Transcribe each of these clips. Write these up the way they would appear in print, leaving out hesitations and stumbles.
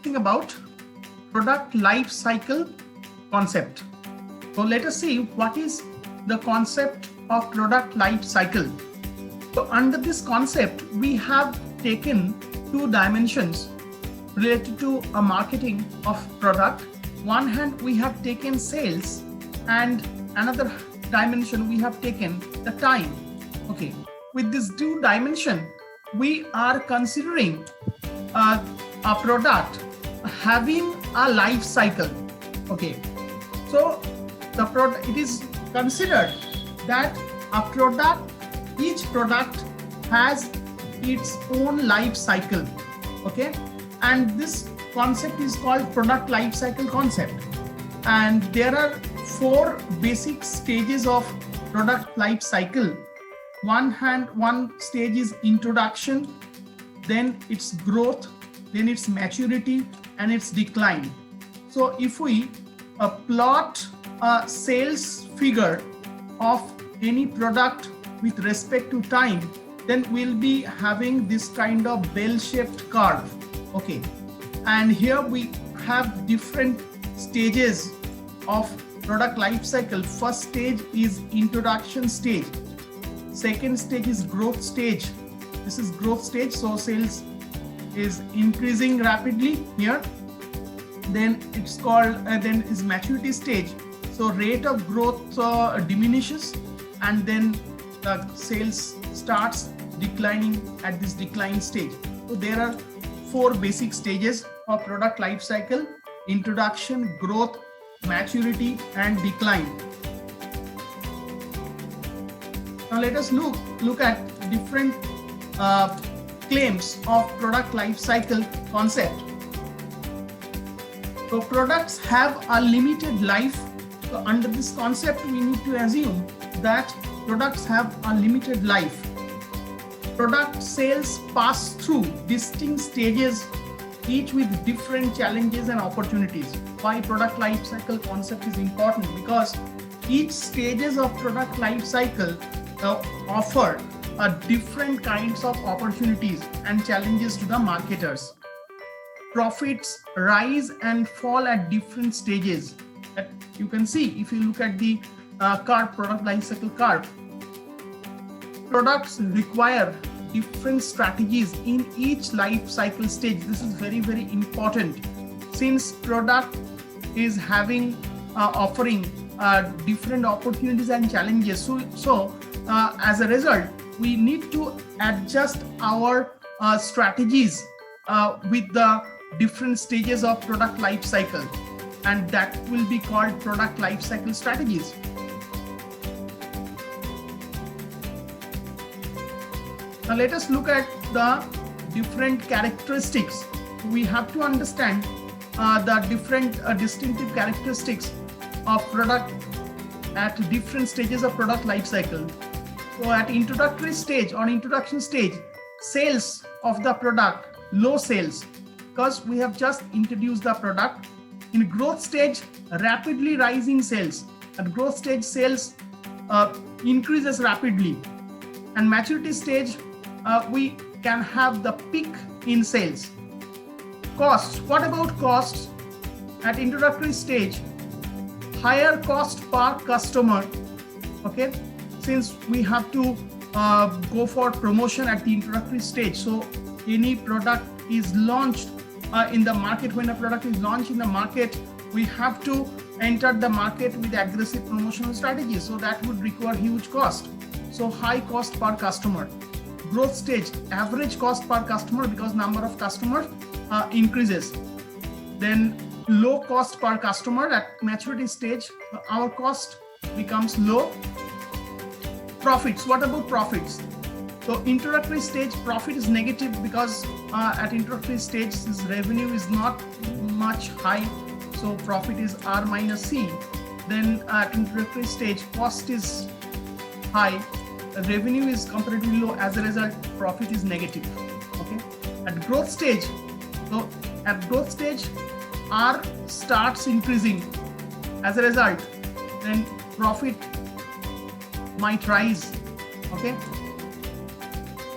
Think about product life cycle concept. So let us see what is the concept of product life cycle. So under this concept, we have taken two dimensions related to a marketing of product. One hand, we have taken sales, and another dimension we have taken the time. Okay, with this two dimension, we are considering a product having a life cycle. Okay, so the product, it is considered that a product, each product has its own life cycle. Okay, and this concept is called product life cycle concept. And there are four basic stages of product life cycle. One stage is introduction, then its growth, then its maturity, and its decline. So if we plot a sales figure of any product with respect to time, then we'll be having this kind of bell-shaped curve. Okay, and here we have different stages of product life cycle. First stage is introduction stage. Second stage is growth stage. This is growth stage, so sales is increasing rapidly here. Then it's called then is maturity stage. So rate of growth diminishes, and then the sales starts declining at this decline stage. So there are four basic stages of product life cycle: introduction, growth, maturity, and decline. Now let us look at different claims of product life cycle concept. So products have a limited life. So under this concept, we need to assume that products have a limited life. Product sales pass through distinct stages, each with different challenges and opportunities. Why product life cycle concept is important? Because each stages of product life cycle offer different kinds of opportunities and challenges to the marketers. Profits rise and fall at different stages. You can see if you look at the curve, product life cycle curve. Products require different strategies in each life cycle stage. This is very, very important, since product is having offering different opportunities and challenges. So as a result, we need to adjust our strategies with the different stages of product life cycle, and that will be called product life cycle strategies. Now let us look at the different characteristics. We have to understand the different distinctive characteristics of product at different stages of product life cycle. So at introductory stage, on introduction stage, sales of the product, low sales, because we have just introduced the product. In growth stage, rapidly rising sales. At growth stage, sales increases rapidly. And maturity stage, we can have the peak in sales. Costs. What about costs? At introductory stage, higher cost per customer. Okay, since we have to go for promotion at the introductory stage. So any product is launched in the market. When a product is launched in the market, we have to enter the market with aggressive promotional strategies. So that would require huge cost. So high cost per customer. Growth stage, average cost per customer, because number of customers increases. Then low cost per customer. At maturity stage, our cost becomes low. Profits. What about profits? So introductory stage, profit is negative, because at introductory stage, this revenue is not much high. So profit is R minus C. Then at introductory stage, cost is high, revenue is comparatively low. As a result, profit is negative. Okay. At growth stage, so at growth stage, R starts increasing. As a result, then profit might rise. Okay.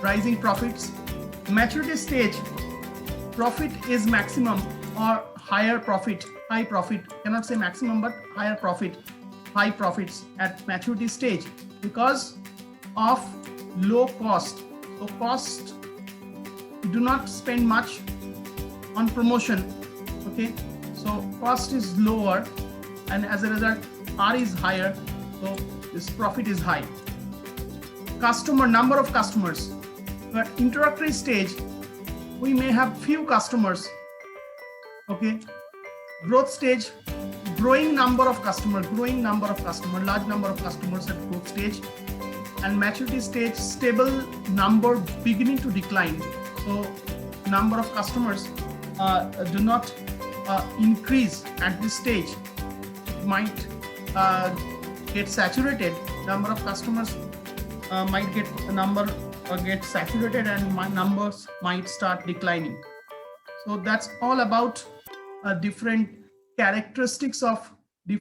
Rising profits. Maturity stage, profit is maximum. or higher profit, high profit, cannot say maximum, but higher profit, high profits at maturity stage because of low cost. So cost, you do not spend much on promotion. Okay, so cost is lower, and as a result, R is higher, so this profit is high. Customer, number of customers. At introductory stage, we may have few customers. Okay, growth stage, growing number of customers, large number of customers at growth stage, and maturity stage, stable number beginning to decline. So number of customers do not increase at this stage. It might get saturated. Number of customers might get saturated, and my numbers might start declining. So that's all about different characteristics of